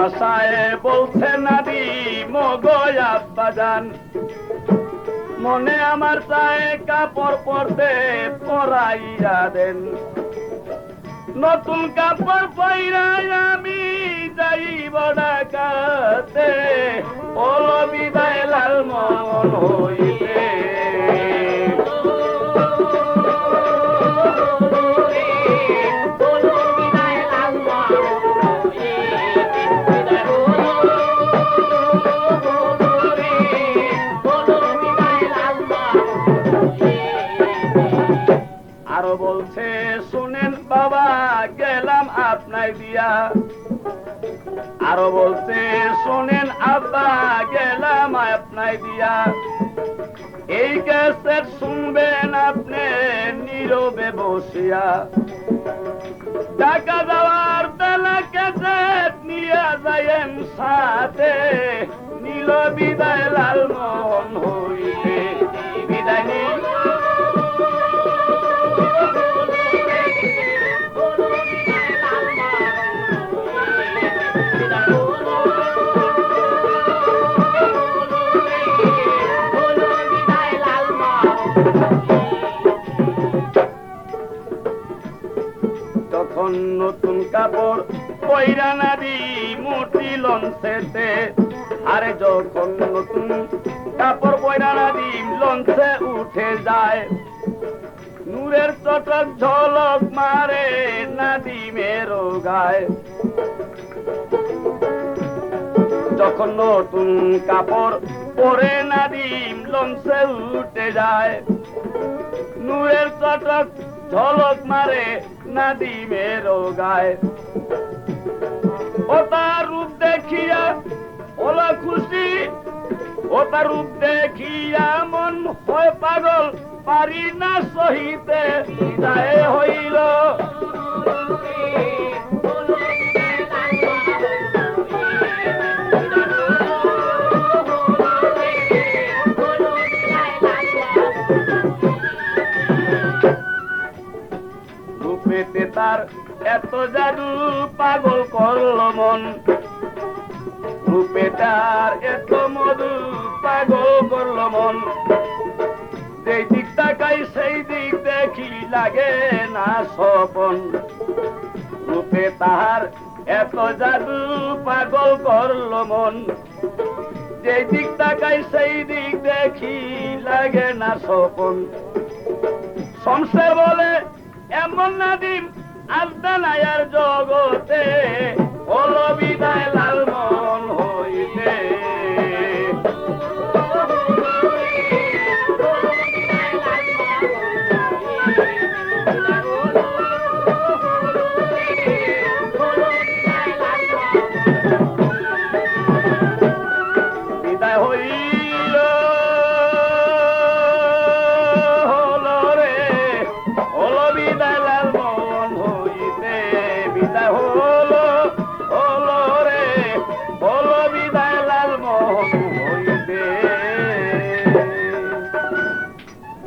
ভাষায় বলছে নাদিম গো আব্বাজান, মনে আমার চায় কাপড় পরতে পরাইয়া দেন। নতুন কাপড় পরাই আমি যাইব ঢাকাতে, ওলো বিদায় লালমোহন হইতে। আরো বলছে শুনেন বাবা গেলাম আপনার দিয়া, আরো বলছে শোনেন আব্বা গেলাম আপনার দিয়া। এই ক্যাসেট শুনবেন আপনি নীরবে বসিয়া, টাকা দেওয়ার বেলা ক্যাসেট নিয়ে যায়েন সাথে, নীল বিদায় লালমোহন হইতে। বিদায় নিন তখন নতুন কাপড় পয়রা নাদিম উঠিল লঞ্চেতে। আরে যখন নতুন কাপড় পয়রা নাদিম লঞ্চে উঠে যায়, নূরের চটক ঝলক মারে নাদিমের গায়। যখন নতুন কাপড় পরে নাদিম লঞ্চে উঠে যায়, নূরের চটক ঝলক মারে নাদিমের গায়। ও তার রূপ দেখিয়া ওলা খুশি, ও তার রূপ দেখিয়া মন হয় পাগল, পারি না সহিতে বিদায় হইল। রূপেতে তার এত জাদু পাগল করল মন, রূপে তার এত মধু পাগল করল মন। যেই দিক তাকাই সেই দিক দেখি লাগে না স্বপন, রূপে তাহার এত জাদু পাগল করল মন। যেই দিক তাকাই সেই দিক দেখি লাগে না স্বপন। সংসার বলে এমন নাদিম আলতা নায়ার জগতে,